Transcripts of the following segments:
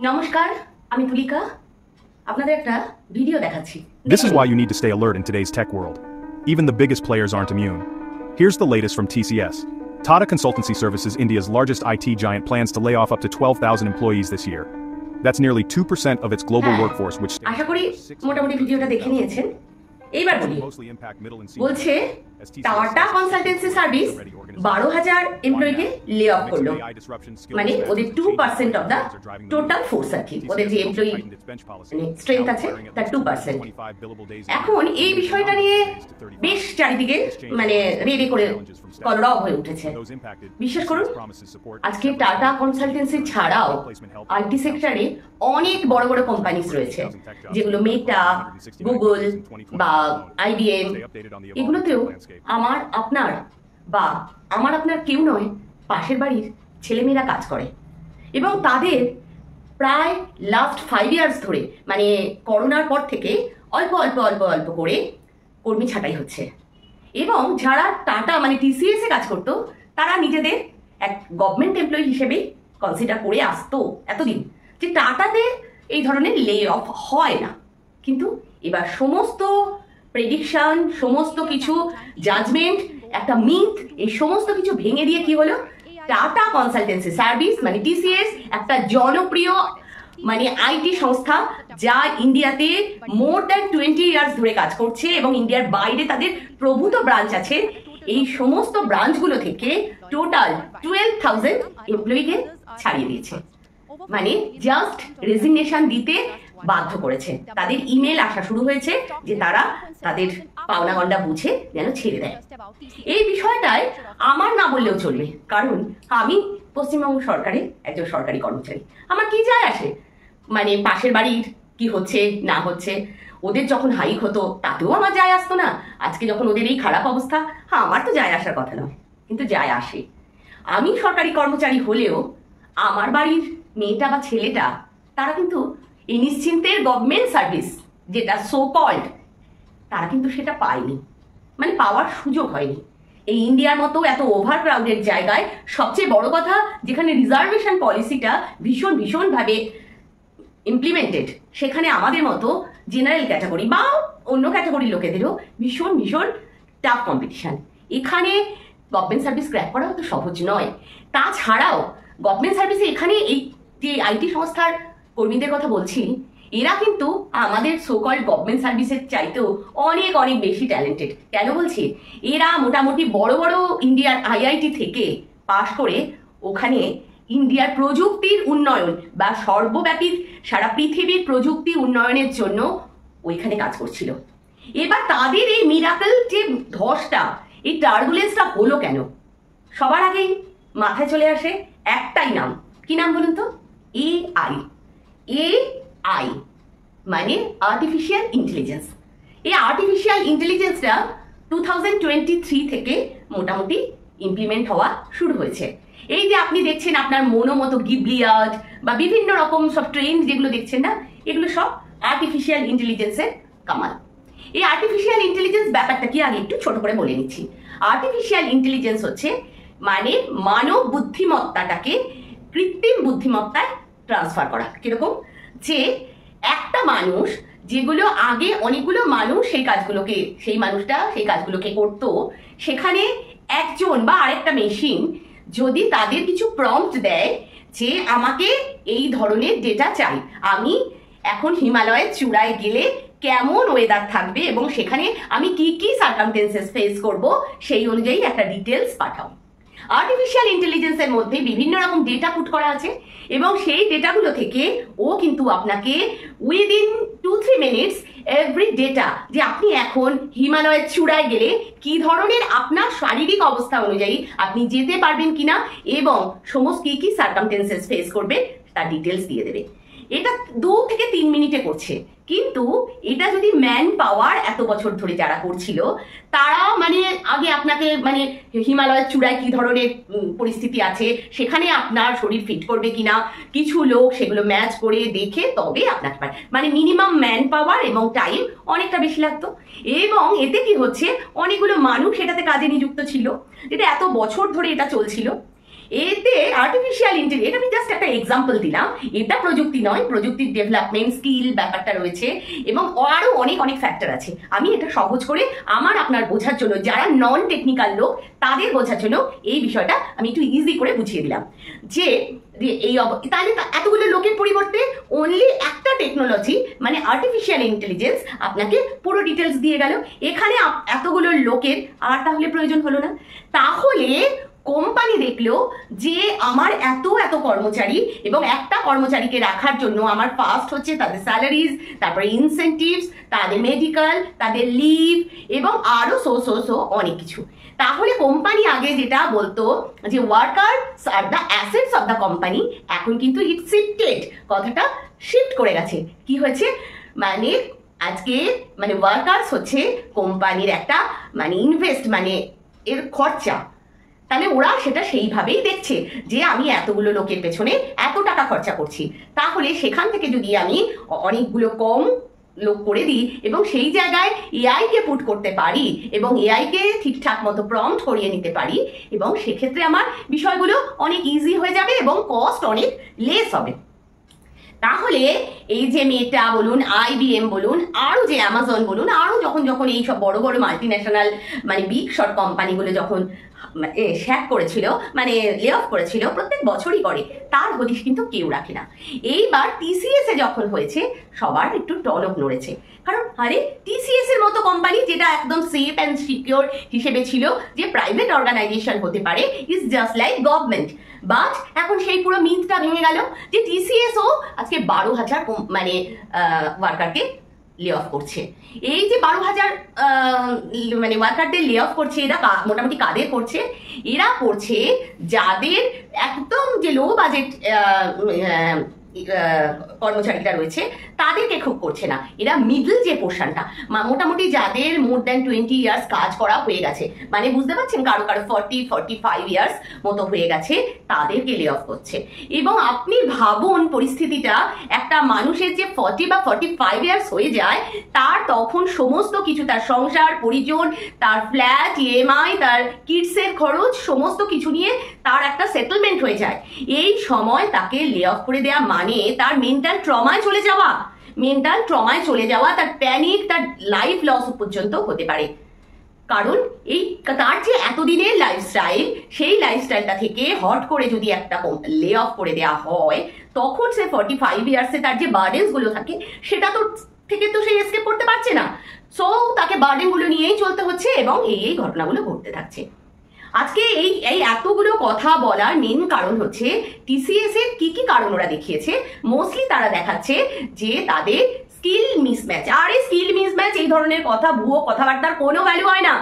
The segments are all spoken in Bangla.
নমস্কার, আমি তুলিকা আপনাদের একটা ভিডিও দেখাচ্ছি। This is why you need to stay alert in today's tech world. Even the biggest players aren't immune. Here's the latest from TCS. Tata Consultancy Services, India's largest IT giant, plans to lay off up to 12,000 employees this year. That's nearly 2% of its global workforce, which আশা করি মোটামুটি ভিডিওটা দেখে নিয়েছেন। এইবার বলি, বলছে টাটা কনসালটেন্সি সার্ভিস 12,000 এমপ্লয়িকে লে অফ করলো, মানে ওদের 2% অফ দ্য টোটাল ফোর্স আর কি, ওদের যে এমপ্লয়ি স্ট্রেংথ আছে তার 2%। এখন এই বিষয়টা নিয়ে বেশ চারিদিকে মানে রেডি করে কলরব হয়ে উঠেছে। বিশ্বাস করুন, আজকে টাটা কনসালটেন্সি ছাড়াও আইটি সেক্টরে অনেক বড় বড় কোম্পানিজ রয়েছে, যেগুলো মেটা, গুগল বা IBM, এগুলোতেও আমার আপনার কেউ নয়, পাশের বাড়ির ছেলেমেয়েরা কাজ করে এবং তাদের প্রায় লাস্ট 5 ইয়ার্স ধরে মানে করোনার পর থেকে অল্প অল্প অল্প অল্প করে কর্মী ছাঁটাই হচ্ছে। এবং যারা টাটা মানে TCS এ কাজ করতো, তারা নিজেদের এক গভর্নমেন্ট এমপ্লয়ি হিসেবে কনসিডার করে আসতো এতদিন, যে টাটাতে এই ধরনের লে অফ হয় না। কিন্তু এবার সমস্ত প্রেডিকশন, সমস্ত কিছু জাজমেন্ট, একটা মিথ, এই সমস্ত কিছু ভেঙে দিয়ে কি হলো, টাটা কনসালটেন্সি সার্ভিস মানে TCS একটা জনপ্রিয় মানে আইটি সংস্থা, যা ইন্ডিয়াতে মোর দ্যান 20 ইয়ার্স ধরে কাজ করছে এবং ইন্ডিয়ার বাইরে তাদের প্রভূত ব্রাঞ্চ আছে। এই সমস্ত ব্রাঞ্চগুলো থেকে টোটাল 12,000 এমপ্লয়িকে ছাড়িয়ে দিয়েছে, মানে জাস্ট রেজিগনেশন দিতে বাধ্য করেছে। তাদের ইমেল আসা শুরু হয়েছে যে তারা তাদের পাওনা গন্ডা বুঝে যেন ছেড়ে দেয়। এই বিষয়টায় আমার না বললেও চলবে, কারণ আমি পশ্চিমবঙ্গ সরকারের একজন সরকারি কর্মচারী। আমার কি যায় আসে, মানে পাশের বাড়ির কি হচ্ছে না হচ্ছে, ওদের যখন হাইক হতো তাতেও আমার যায় আসতো না। আজকে যখন ওদের এই খারাপ অবস্থা, আমার তো যায় আসার কথা নয়, কিন্তু যায় আসে। আমি সরকারি কর্মচারী হলেও আমার বাড়ির মেয়েটা বা ছেলেটা, তারা কিন্তু এই নিশ্চিন্তের গভর্নমেন্ট সার্ভিস যেটা সো কল্ড, তারা কিন্তু সেটা পায়নি, মানে পাওয়ার সুযোগ হয়নি। এই ইন্ডিয়ার মতো এত ওভার ক্রাউডেড জায়গায় সবচেয়ে বড় কথা, যেখানে রিজার্ভেশন পলিসিটা ভীষণভাবে ইমপ্লিমেন্টেড, সেখানে আমাদের মতো জেনারেল ক্যাটাগরি বা অন্য ক্যাটাগরির লোকেদেরও ভীষণ টাফ কম্পিটিশন। এখানে গভর্নমেন্ট সার্ভিস ক্র্যাক করাও তো সহজ নয়। তাছাড়াও গভর্নমেন্ট সার্ভিসে এখানে এই যে আইটি সংস্থার কর্মীদের কথা বলছি, এরা কিন্তু আমাদের সোকল্ড গভর্নমেন্ট সার্ভিসের চাইতেও অনেক বেশি ট্যালেন্টেড। কেন বলছি, এরা মোটামুটি বড় বড় ইন্ডিয়ার IIT থেকে পাশ করে ওখানে ইন্ডিয়ার প্রযুক্তির উন্নয়ন বা সর্বব্যাপী সারা পৃথিবীর প্রযুক্তি উন্নয়নের জন্য ওইখানে কাজ করছিল। এবার তাদের এই মিরাকল যে ধসটা, এই টার্বুলেন্সটা হলো কেন, সবার আগেই মাথায় চলে আসে একটাই নাম। কি নাম বলুন তো? AI মানে আর্টিফিশিয়াল ইন্টেলিজেন্স। এই আর্টিফিশিয়াল ইন্টেলিজেন্সটা 2023 থেকে মোটামুটি ইমপ্লিমেন্ট হওয়া শুরু হয়েছে। এই যে আপনি দেখছেন আপনার মতো গিবলিয়ার্ড বা বিভিন্ন রকম সব ট্রেন্ড যেগুলো দেখছেন না, এগুলো সব আর্টিফিশিয়াল ইন্টেলিজেন্সের কামাল। এই আর্টিফিশিয়াল ইন্টেলিজেন্স ব্যাপারটা কি আগে একটু ছোট করে বলে নিচ্ছি। আর্টিফিশিয়াল ইন্টেলিজেন্স হচ্ছে মানে মানব বুদ্ধিমত্তাটাকে কৃত্রিম বুদ্ধিমত্তায় ট্রান্সফার করা। কিরকম, যে একটা মানুষ, যেগুলো আগে অনেকগুলো মানুষ সেই মানুষটা সেই কাজগুলোকে করতো, সেখানে একজন বা আরেকটা মেশিন যদি তাদের কিছু প্রম্পট দেয় যে আমাকে এই ধরনের ডেটা চাই, আমি এখন হিমালয়ের চূড়ায় গেলে কেমন ওয়েদার থাকবে এবং সেখানে আমি কি সার্কামস্টেন্সেস ফেস করব, সেই অনুযায়ী একটা ডিটেলস পাঠাও। আর্টিফিশিয়াল ইন্টেলিজেন্সের মধ্যে বিভিন্ন রকম ডেটা পুট করা আছে এবং সেই ডেটাগুলো থেকে ও কিন্তু আপনাকে উইদিন 2-3 মিনিটস এভরি ডেটা, যে আপনি এখন হিমালয়ের চূড়ায় গেলে কি ধরনের আপনার শারীরিক অবস্থা অনুযায়ী আপনি যেতে পারবেন কিনা এবং সমস্ত কি সার্কামস্টেন্সেস ফেস করবে তার ডিটেলস দিয়ে দেবে। এটা 2 থেকে 3 মিনিটে করছে। কিন্তু এটা যদি ম্যান পাওয়ার এত বছর ধরে যারা করছিল, তারা মানে আগে আপনাকে মানে হিমালয়ের চূড়ায় কি ধরনের পরিস্থিতি আছে, সেখানে আপনার শরীর ফিট করবে কিনা, কিছু লোক সেগুলো ম্যাচ করে দেখে তবে আপনাকে পারে, মানে মিনিমাম ম্যান পাওয়ার এবং টাইম অনেকটা বেশি লাগতো। এবং এতে কি হচ্ছে, অনেকগুলো মানুষ এটাতে কাজে নিযুক্ত ছিল, যেটা এত বছর ধরে এটা চলছিল। এতে আর্টিফিশিয়াল ইন্টেলিজেন্স, আমি জাস্ট একটা এক্সাম্পল দিলাম, এটা প্রযুক্তি নয়, প্রযুক্তির ডেভেলপমেন্ট স্কিল ব্যাপারটা রয়েছে এবং আরো অনেক অনেক ফ্যাক্টর আছে। আমি এটা সহজ করে আমার আপনার বোঝার জন্য, যারা নন টেকনিক্যাল লোক তাদের বোঝার জন্য এই বিষয়টা আমি একটু ইজি করে বুঝিয়ে দিলাম যে এই তাহলে এতগুলো লোকের পরিবর্তে অনলি একটা টেকনোলজি মানে আর্টিফিশিয়াল ইন্টেলিজেন্স আপনাকে পুরো ডিটেলস দিয়ে গেল, এখানে এতগুলো লোকের আর তাহলে প্রয়োজন হলো না। তাহলে কোম্পানি দেখলো যে আমার এত এত কর্মচারী এবং একটা কর্মচারীকে রাখার জন্য আমার ফার্স্ট হচ্ছে তাদের স্যালারিজ, তারপরে ইনসেন্টিভস, তাদের মেডিকেল, তাদের লিভ এবং আরো সো অনেক কিছু। তাহলে কোম্পানি আগে যেটা বলতো যে workers are the assets of the company, এখন কিন্তু ইট শিফটেড, কথাটা শিফট করে গেছে। কি হয়েছে মানে আজকে মানে ওয়ার্কার্স হচ্ছে কোম্পানির একটা মানে ইনভেস্ট মানে এর খরচা, তাহলে ওরা সেটা সেইভাবেই দেখছে যে আমি এতগুলো লোকের পেছনে এত টাকা খরচা করছি, তাহলে সেখান থেকে যদি আমি অনেকগুলো কম লোক করে দিই এবং সেই জায়গায় এআই কে পুট করতে পারি এবং এআই কে ঠিকঠাক মতো প্রম্পট করিয়ে নিতে পারি এবং সেক্ষেত্রে আমার বিষয়গুলো অনেক ইজি হয়ে যাবে এবং কস্ট অনেক লেস হবে। তাহলে এই যে মেটা বলুন, IBM বলুন, আরো যে অ্যামাজন বলুন, আরো যখন যখন এই সব বড় বড় মাল্টিন্যাশনাল মানে বিগ শট কোম্পানিগুলো যখন শ্যাক করেছিল মানে লে অফ করেছিল, প্রত্যেক বছরই করে, তার হদিশ কিন্তু কেউ রাখে না। এইবার TCS এ যখন হয়েছে সবার একটু টনক নড়েছে, কারণ আরে TCS এর মতো কোম্পানি যেটা একদম সেফ অ্যান্ড সিকিউর হিসেবে ছিল যে প্রাইভেট অর্গানাইজেশন হতে পারে, is just like government, but এখন সেই পুরো মিথটা ভেঙে গেল যে TCS ও আজকে 12,000 মানে ওয়ার্কারকে লে অফ করছে। এই যে 12,000 মানে ওয়ার্কারদের লে অফ করছে, এরা মোটামুটি কাদের করছে? এরা করছে যাদের একদম যে লো বাজেট কর্মচারীরা রয়েছে তাদেরকে খুব করছে না, এরা মিডল যে পোর্শনটা মোটামুটি যাদের মোর দ্যান 20 ইয়ার্স কাজ করা হয়ে গেছে, মানে বুঝতে পারছেন কারো কারো 40-45 ইয়ার্স মতো হয়ে গেছে, তাদেরকে লে অফ করছে। এবং আপনি ভাবুন পরিস্থিতিটা, একটা মানুষের যে 40 বা 45 ইয়ার্স হয়ে যায় তার তখন সমস্ত কিছু, তার সংসার পরিজন, তার ফ্ল্যাট EMI, তার কিডসের খরচ, সমস্ত কিছু নিয়ে তার একটা সেটেলমেন্ট হয়ে যায়। এই সময় তাকে লে অফ করে দেওয়া মানে তার মেন্টাল ট্রমায় চলে যাওয়া, তার প্যানিক, তার লাইফ লস পর্যন্ত হতে পারে। কারণ এই তার যে এতদিনের লাইফস্টাইল, সেই লাইফস্টাইলটা থেকে হট করে যদি একটা লে অফ করে দেওয়া হয়, তখন সে 45 ইয়ার্সে তার যে বার্ডেন্স গুলো থাকে সেটা তো থেকে তো সে এসকেপ করতে পারছে না, সো তাকে বার্ডেন গুলো নিয়েই চলতে হচ্ছে এবং এই ঘটনাগুলো ঘটতে থাকছে। আজকে এই এতগুলো কথা বলার মেন কারণ হচ্ছে TCS এর কি কি কারণ ওরা দেখিয়েছে। মোস্টলি তারা দেখাচ্ছে যে তাদের স্কিল মিসম্যাচ। আর এই স্কিল মিসম্যাচ এই ধরনের কথা, ভুয়ো কথাবার্তার কোনো ভ্যালু হয় না।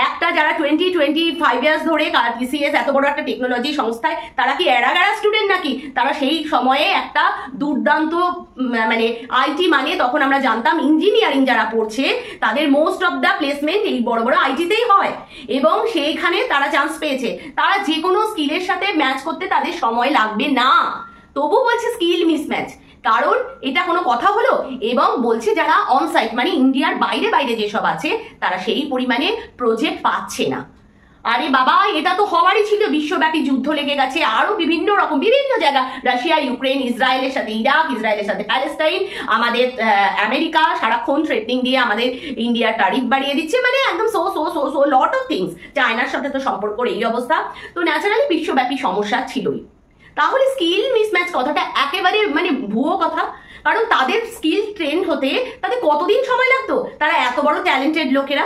একটা যারা 20-25 ইয়ার্স ধরে TCS এত বড় একটা টেকনোলজি সংস্থায়, তারা কি এড়াগাড়া স্টুডেন্ট নাকি? তারা সেই সময়ে একটা দুর্দান্ত মানে IT মানে তখন আমরা জানতাম ইঞ্জিনিয়ারিং যারা পড়ছে তাদের মোস্ট অফ দ্য প্লেসমেন্ট এই বড় বড় ITতেই হয় এবং সেইখানে তারা চান্স পেয়েছে। তারা যে কোনো স্কিলের সাথে ম্যাচ করতে তাদের সময় লাগবে না, তবু বলছে স্কিল মিসম্যাচ। কারণ এটা কোনো কথা হলো? এবং বলছে যারা অন সাইট মানে ইন্ডিয়ার বাইরে বাইরে যেসব আছে তারা সেই পরিমাণে প্রজেক্ট পাচ্ছে না। আরে বাবা, এটা তো হওয়ারই ছিল, বিশ্বব্যাপী যুদ্ধ লেগে গেছে, আরো বিভিন্ন রকম বিভিন্ন জায়গা, রাশিয়া, ইউক্রেন, ইসরায়েলের সাথে ইরাক, ইসরায়েলের সাথে প্যালেস্টাইন, আমাদের আমেরিকা সারাক্ষণ থ্রেটনিং দিয়ে আমাদের ইন্ডিয়ার ট্যারিফ বাড়িয়ে দিচ্ছে, মানে একদম সো লট অফ থিংস। চায়নার সাথে তো সম্পর্কের এই অবস্থা, তো ন্যাচারালি বিশ্বব্যাপী সমস্যা ছিলই। তাহলে স্কিল মিসম্যাচ কথাটা একেবারে মানে ভুয়ো কথা। কারণ তাদের স্কিল ট্রেন্ড হতে তাদের কতদিন সময় লাগতো, তারা এত বড় ট্যালেন্টেড লোকেরা।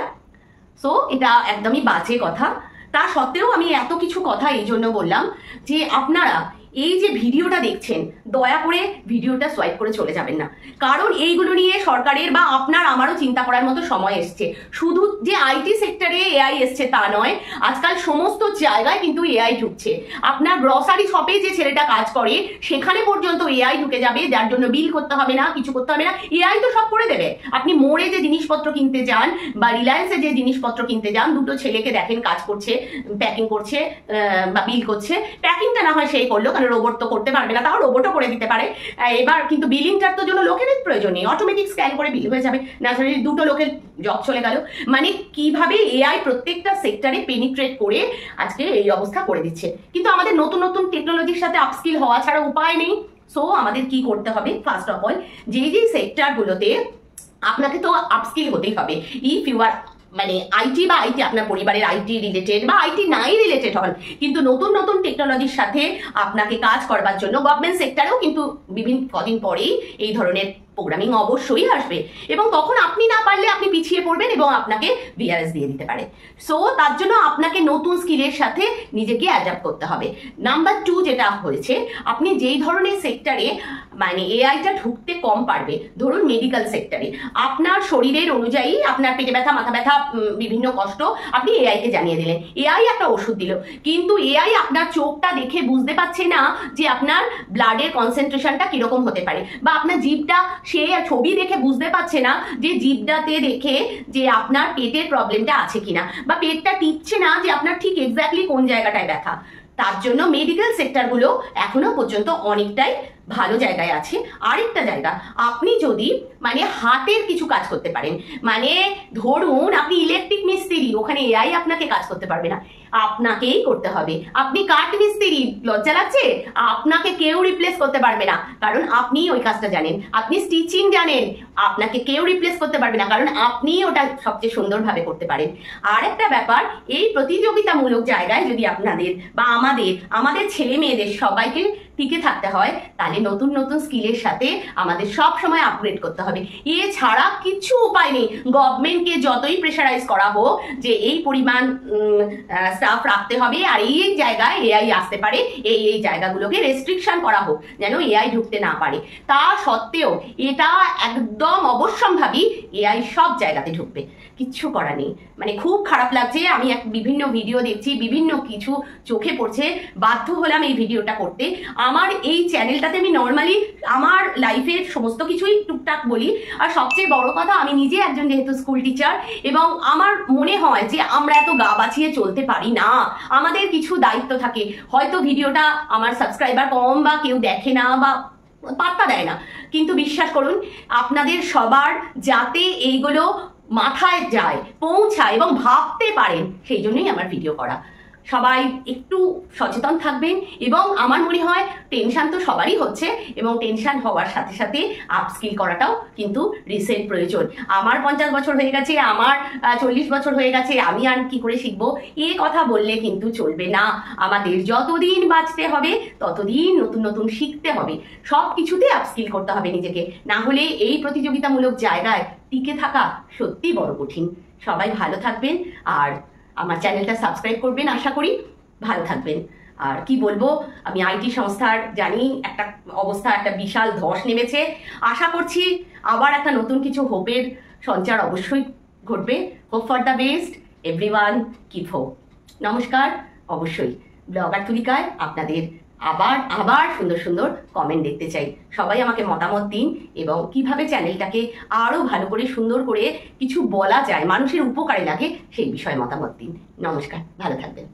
সো এটা একদমই বাজে কথা। তা সত্ত্বেও আমি এত কিছু কথা এই জন্য বললাম যে আপনারা এই যে ভিডিওটা দেখছেন, দয়া করে ভিডিওটা সোয়াইপ করে চলে যাবেন না, কারণ এইগুলো নিয়ে সরকারের বা আপনার আমারও চিন্তা করার মতো সময় এসছে। শুধু যে IT সেক্টরে AI এসছে তা নয়, আজকাল সমস্ত জায়গায় কিন্তু AI ঢুকছে। আপনার গ্রসারি শপে যে ছেলেটা কাজ করে সেখানে পর্যন্ত AI ঢুকে যাবে, যার জন্য বিল করতে হবে না, কিছু করতে হবে না, AI তো সব করে দেবে। আপনি মোড়ে যে জিনিসপত্র কিনতে যান বা রিলায়েন্সে যে জিনিসপত্র কিনতে যান, দুটো ছেলেকে দেখেন কাজ করছে, প্যাকিং করছে বা বিল করছে। প্যাকিংটা না হয় সেই করলো, কারণ তাহলে রোবট তো করতে পারবে না, তাও রোবটও করে দিতে পারে। এবার কিন্তু বিলিংটার তো জন্য লোকের প্রয়োজন নেই, অটোমেটিক স্ক্যান করে বিল হয়ে যাবে, ন্যাচারালি দুটো লোকের জব চলে গেল। মানে কিভাবে এআই প্রত্যেকটা সেক্টরে পেনিট্রেট করে আজকে এই অবস্থা করে দিচ্ছে। কিন্তু আমাদের নতুন নতুন টেকনোলজির সাথে আপস্কিল হওয়া ছাড়া উপায় নেই। সো আমাদের কি করতে হবে, ফার্স্ট অফ অল যে সেক্টরগুলোতে আপনাকে তো আপস্কিল হতেই হবে। ইফ ইউ আর মানে আইটি বা আইটি আপনার পরিবারের আইটি রিলেটেড বা আইটি নাই রিলেটেড হন, কিন্তু নতুন নতুন টেকনোলজির সাথে আপনাকে কাজ করবার জন্য গভর্নমেন্ট সেক্টরেও কিন্তু বিভিন্ন কদিন পরেই এই ধরনের প্রোগ্রামিং অবশ্যই আসবে, এবং তখন আপনি না পারলে আপনি পিছিয়ে পড়বেন এবং আপনাকে ভিআরএস দিয়ে দিতে পারে। সো তার জন্য আপনাকে নতুন স্কিলের সাথে নিজেকে অ্যাডাপ্ট করতে হবে। নাম্বার 2 যেটা হয়েছে, আপনি যেই ধরনের সেক্টরে মানে এআইটা ঢুকতে কম পারবে, ধরুন মেডিকেল সেক্টরে, আপনার শরীরের অনুযায়ী আপনার পেটে ব্যথা, মাথা ব্যথা, বিভিন্ন কষ্ট আপনি এআইকে জানিয়ে দিলেন, এআই একটা ওষুধ দিল, কিন্তু এআই আপনার চোখটা দেখে বুঝতে পারছে না যে আপনার ব্লাডের কনসেন্ট্রেশনটা কিরকম হতে পারে, বা আপনার জিভটা সে ছবি দেখে বুঝতে পারছে না যে জিভটাতে দেখে যে আপনার পেটের প্রবলেমটা আছে কিনা, বা পেটটা টিপছে না যে আপনার ঠিক এক্স্যাক্টলি কোন জায়গাটায় ব্যথা। তার জন্য মেডিকেল সেক্টরগুলো এখনো পর্যন্ত অনেকটাই ভালো জায়গায় আছে। আরেকটা জায়গা, আপনি যদি মানে হাতের কিছু কাজ করতে পারেন, মানে ধরুন আপনি ইলেকট্রিক মিস্ত্রি, ওখানে এআই আপনাকে কাজ করতে পারবে না, আপনাকেই করতে হবে। আপনি কাঠ মিস্ত্রি, লজ্জা লাগছে, আপনাকে কেউ রিপ্লেস করতে পারবে না, কারণ আপনি ওই কাজটা জানেন। আপনি স্টিচিং জানেন, আপনাকে কেউ রিপ্লেস করতে পারবে না, কারণ আপনি ওটা সবচেয়ে সুন্দরভাবে করতে পারেন। আর একটা ব্যাপার, এই প্রতিযোগিতামূলক জায়গায় যদি আপনাদের বা আমাদের ছেলে মেয়েদের সবাইকে টিকে থাকতে হয়, তাহলে নতুন নতুন স্কিলের সাথে আমাদের সব সময় আপগ্রেড করতে হবে। এছাড়া কিছু উপায় নেই। গভর্নমেন্টকে যতই প্রেশারাইজ করা হোক যে এই পরিমাণ স্টাফ রাখতে হবে আর এই জায়গায় এআই আসতে পারে, এই জায়গাগুলোকে রেস্ট্রিকশন করা হোক যেন এআই ঢুকতে না পারে, তা সত্ত্বেও এটা একদম অবশ্যম্ভাবী এআই সব জায়গাতে ঢুকবে, কিচ্ছু করা নেই। মানে খুব খারাপ লাগছে, আমি বিভিন্ন ভিডিও দেখছি, বিভিন্ন কিছু চোখে পড়ছে, বাধ্য হলাম এই ভিডিওটা করতে। আমার এই চ্যানেলটাতে আমি নর্মালি আমার লাইফের সমস্ত কিছুই টুকটাক বলি, আর সবচেয়ে বড় কথা, আমি নিজে একজন যেহেতু স্কুল টিচার, এবং আমার মনে হয় যে আমরা এত গা বাঁচিয়ে চলতে পারি না, আমাদের কিছু দায়িত্ব থাকে। হয়তো ভিডিওটা আমার সাবস্ক্রাইবার কম বা কেউ দেখে না বা পাত্তা দেয় না, কিন্তু বিশ্বাস করুন আপনাদের সবার যাতে এইগুলো মাথায় যায়, পৌঁছায় এবং ভাবতে পারেন, সেই জন্যই আমার ভিডিও করা। সবাই একটু সচেতন থাকবেন, এবং আমার মনে হয় টেনশন তো সবারই হচ্ছে, এবং টেনশন হওয়ার সাথে সাথে আপস্কিল করাটাও কিন্তু রিসেন্ট প্রয়োজন। আমার 50 বছর হয়ে গেছে, আমার 40 বছর হয়ে গেছে, আমি আর কি করে শিখবো, এ কথা বললে কিন্তু চলবে না। আমাদের যতদিন বাঁচতে হবে ততদিন নতুন নতুন শিখতে হবে, সব কিছুতে আপস্কিল করতে হবে নিজেকে, না হলে এই প্রতিযোগিতামূলক জায়গায় টিকে থাকা সত্যি বড় কঠিন। সবাই ভালো থাকবেন, আর আমার চ্যানেলটা সাবস্ক্রাইব করবেন, আশা করি ভালো থাকবেন। আর কি বলবো, আমি আইটি সংস্থার জানি একটা অবস্থা, একটা বিশাল ধস নেমেছে, আশা করছি আবার একটা নতুন কিছু হোপের সঞ্চার অবশ্যই ঘটবে। Hope for the best, everyone keep hope. নমস্কার। অবশ্যই ব্লগার তুলিকায় আপনাদের আবার সুন্দর সুন্দর কমেন্ট দেখতে চাই। সবাই আমাকে মতামত দিন, এবং কিভাবে চ্যানেলটাকে আরো ভালো করে সুন্দর করে কিছু বলা যায়, মানুষের উপকারে লাগে, সেই বিষয়ে মতামত দিন। নমস্কার, ভালো থাকবেন।